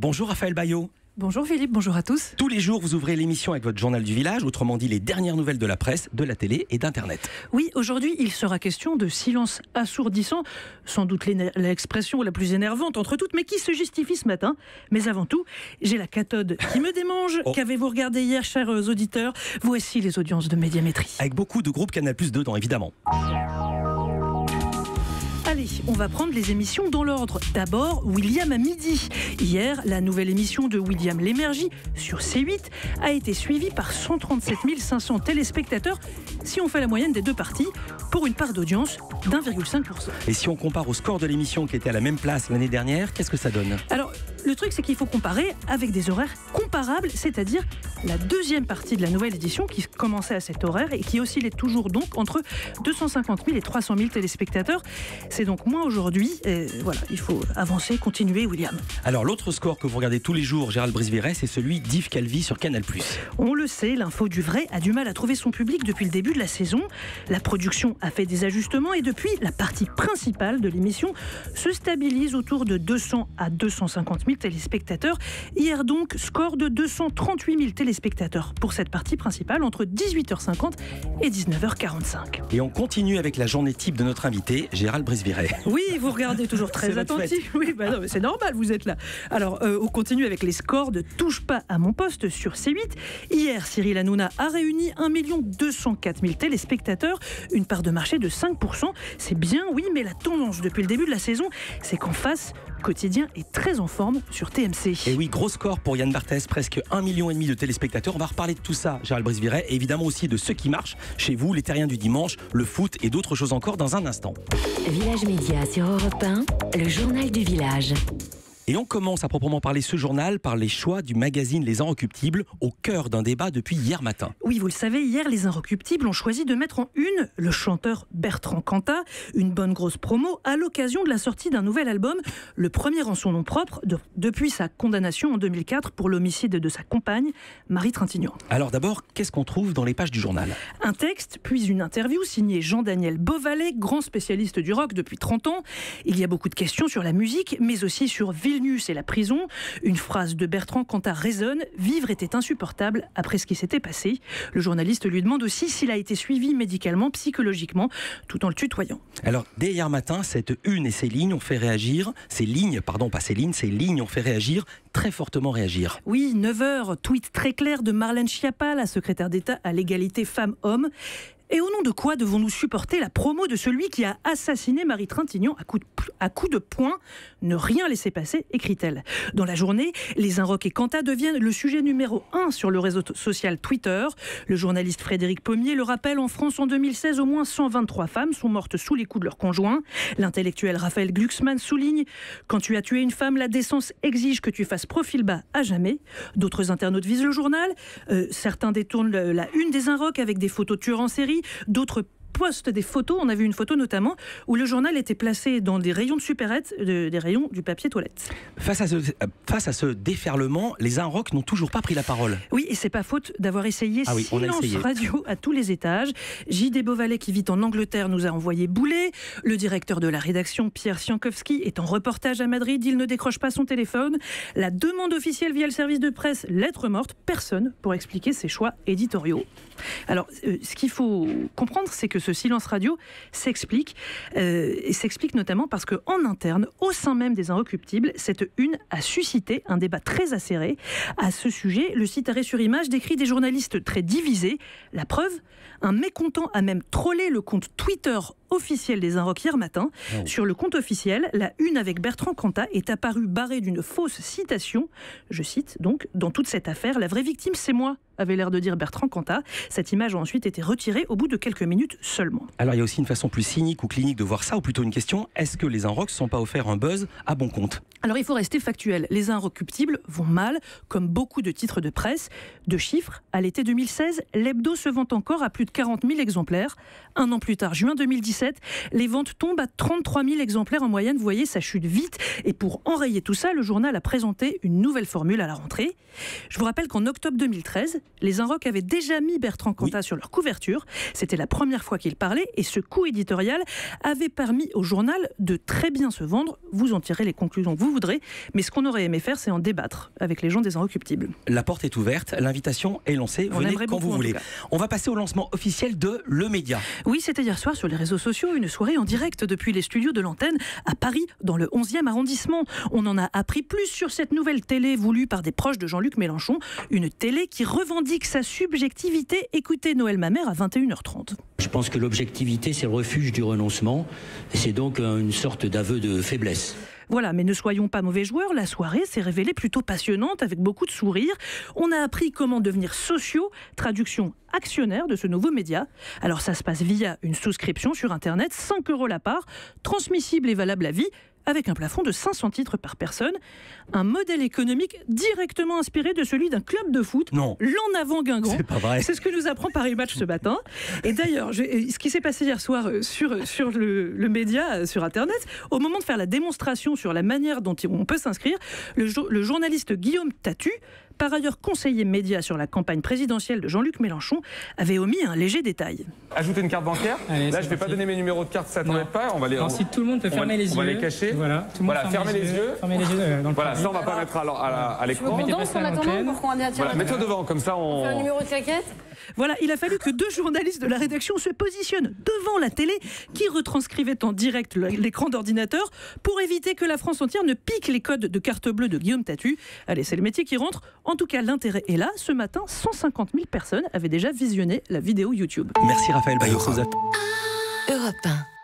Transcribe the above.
Bonjour Raphaël Bayot. Bonjour Philippe, bonjour à tous. Tous les jours, vous ouvrez l'émission avec votre journal du village, autrement dit les dernières nouvelles de la presse, de la télé et d'Internet. Oui, aujourd'hui, il sera question de silence assourdissant, sans doute l'expression la plus énervante entre toutes, mais qui se justifie ce matin. Mais avant tout, j'ai la cathode qui me démange. Qu'avez-vous regardé hier, chers auditeurs? Voici les audiences de Médiamétrie. Avec beaucoup de groupes Canal+ dedans, évidemment. Allez, on va prendre les émissions dans l'ordre. D'abord, William à midi. Hier, la nouvelle émission de William Lémergie sur C8 a été suivie par 137 500 téléspectateurs si on fait la moyenne des deux parties, pour une part d'audience d'1,5%. Et si on compare au score de l'émission qui était à la même place l'année dernière, qu'est-ce que ça donne? Alors, le truc, c'est qu'il faut comparer avec des horaires comparables, c'est-à-dire la deuxième partie de la nouvelle édition qui commençait à cet horaire et qui oscillait toujours donc entre 250 000 et 300 000 téléspectateurs. C'est donc moins aujourd'hui. Et voilà, il faut avancer, continuer, William. Alors, l'autre score que vous regardez tous les jours, Gérald Brisviret, c'est celui d'Yves Calvi sur Canal+. On le sait, l'info du vrai a du mal à trouver son public depuis le début de la saison. La production a fait des ajustements et depuis, la partie principale de l'émission se stabilise autour de 200 à 250 000 téléspectateurs. Hier donc, score de 238 000 téléspectateurs pour cette partie principale entre 18h50 et 19h45. Et on continue avec la journée type de notre invité, Gérald Brisviret. Oui, vous regardez toujours très attentif. Oui, bah non, mais c'est normal, vous êtes là. Alors, on continue avec les scores de Touche pas à mon poste sur C8. Hier, Cyril Hanouna a réuni 1 204 000 téléspectateurs, une part de marché de 5%. C'est bien, oui, mais la tendance depuis le début de la saison, c'est qu'en face, Quotidien est très en forme sur TMC. Et oui, gros score pour Yann Barthès, presque 1,5 million de téléspectateurs. On va reparler de tout ça, Gérald Brisviret, et évidemment aussi de ce qui marche chez vous, les terriens du dimanche, le foot et d'autres choses encore dans un instant. Village Média sur Europe 1, le journal du village. Et on commence à proprement parler ce journal par les choix du magazine Les Inrecuptibles, au cœur d'un débat depuis hier matin. Oui, vous le savez, hier, Les Inrecuptibles ont choisi de mettre en une le chanteur Bertrand Cantat, une bonne grosse promo à l'occasion de la sortie d'un nouvel album, le premier en son nom propre, depuis sa condamnation en 2004 pour l'homicide de sa compagne, Marie Trintignant. Alors d'abord, qu'est-ce qu'on trouve dans les pages du journal? Un texte, puis une interview signée Jean-Daniel Beauvalet, grand spécialiste du rock depuis 30 ans. Il y a beaucoup de questions sur la musique, mais aussi sur Villeneuve et la prison. Une phrase de Bertrand Cantat résonne: vivre était insupportable après ce qui s'était passé. Le journaliste lui demande aussi s'il a été suivi médicalement, psychologiquement, tout en le tutoyant. Alors, dès hier matin, cette une et ces lignes ont fait réagir. Ces lignes ont fait réagir, très fortement réagir. Oui, 9h, tweet très clair de Marlène Schiappa, la secrétaire d'État à l'égalité femmes-hommes. Et au nom de quoi devons-nous supporter la promo de celui qui a assassiné Marie Trintignant à coups de poing? Ne rien laisser passer, écrit-elle. Dans la journée, les Inrock et Cantat deviennent le sujet numéro 1 sur le réseau social Twitter. Le journaliste Frédéric Pommier le rappelle, en France en 2016, au moins 123 femmes sont mortes sous les coups de leur conjoint. L'intellectuel Raphaël Glucksmann souligne: quand tu as tué une femme, la décence exige que tu fasses profil bas à jamais. D'autres internautes visent le journal. Certains détournent la une des Inrock avec des photos de tueurs en série. D'autres postent des photos. On a vu une photo notamment où le journal était placé dans des rayons de supérette, des rayons du papier toilette. Face à ce déferlement, les Inrock n'ont toujours pas pris la parole. Oui, et c'est pas faute d'avoir essayé silence radio à tous les étages. J.D. Beauvalet, qui vit en Angleterre, nous a envoyé bouler. Le directeur de la rédaction, Pierre Siankowski, est en reportage à Madrid. Il ne décroche pas son téléphone. La demande officielle via le service de presse, lettre morte. Personne pour expliquer ses choix éditoriaux. Alors, ce qu'il faut comprendre, c'est que ce silence radio s'explique notamment parce qu'en interne, au sein même des Inrecuptibles, cette une a suscité un débat très acéré. À ce sujet, le site Arrêt sur Image décrit des journalistes très divisés. La preuve, un mécontent a même trollé le compte Twitter officiel des Inrock hier matin. Sur le compte officiel, la une avec Bertrand Cantat est apparue barrée d'une fausse citation. Je cite donc: dans toute cette affaire, la vraie victime, c'est moi, avait l'air de dire Bertrand Cantat. Cette image a ensuite été retirée au bout de quelques minutes seulement. Alors il y a aussi une façon plus cynique ou clinique de voir ça, ou plutôt une question: est-ce que les Inrock ne sont pas offerts un buzz à bon compte? Alors il faut rester factuel. Les Inrecuptibles vont mal, comme beaucoup de titres de presse. De chiffres, à l'été 2016, l'hebdo se vend encore à plus de 40 000 exemplaires. Un an plus tard, juin 2017, les ventes tombent à 33 000 exemplaires en moyenne. Vous voyez, ça chute vite. Et pour enrayer tout ça, le journal a présenté une nouvelle formule à la rentrée. Je vous rappelle qu'en octobre 2013, les Inrock avaient déjà mis Bertrand Cantat sur leur couverture. C'était la première fois qu'il parlait et ce coup éditorial avait permis au journal de très bien se vendre. Vous en tirez les conclusions que vous voudrez, mais ce qu'on aurait aimé faire, c'est en débattre avec les gens des Inrecuptibles. La porte est ouverte, l'invitation est lancée, venez quand vous voulez. On va passer au lancement officiel de Le Média. Oui, c'était hier soir sur les réseaux sociaux, une soirée en direct depuis les studios de l'antenne à Paris, dans le 11e arrondissement. On en a appris plus sur cette nouvelle télé voulue par des proches de Jean-Luc Mélenchon, une télé qui revendique sa subjectivité. Écoutez Noël Mamère à 21h30. Je pense que l'objectivité, c'est le refuge du renoncement, et c'est donc une sorte d'aveu de faiblesse. Voilà, mais ne soyons pas mauvais joueurs, la soirée s'est révélée plutôt passionnante avec beaucoup de sourires. On a appris comment devenir sociaux, traduction actionnaire de ce nouveau média. Alors ça se passe via une souscription sur Internet, 5 € la part, transmissible et valable à vie, avec un plafond de 500 titres par personne. Un modèle économique directement inspiré de celui d'un club de foot. Non. L'en avant Guingamp. C'est pas vrai. C'est ce que nous apprend Paris Match ce matin. Et d'ailleurs, ce qui s'est passé hier soir sur le média, sur Internet, au moment de faire la démonstration sur la manière dont on peut s'inscrire, le journaliste Guillaume Tatu, par ailleurs conseiller média sur la campagne présidentielle de Jean-Luc Mélenchon, avait omis un léger détail. Ajouter une carte bancaire. Allez, là, je ne vais pas donner mes numéros de carte, ça t'embête pas. On va les. Si tout le monde peut fermer les yeux. On va les cacher. Voilà, fermer les yeux. Fermer les yeux dans le voilà, ça on va pas mettre à l'écran. On danse en attendant pour qu'on attire voilà, mets-toi devant, comme ça on. fait un numéro de claquette. Voilà, il a fallu que 2 journalistes de la rédaction se positionnent devant la télé qui retranscrivait en direct l'écran d'ordinateur pour éviter que la France entière ne pique les codes de carte bleue de Guillaume Tatu. Allez, c'est le métier qui rentre. En tout cas, l'intérêt est là. Ce matin, 150 000 personnes avaient déjà visionné la vidéo YouTube. Merci Raphaël Baillot. Europe 1.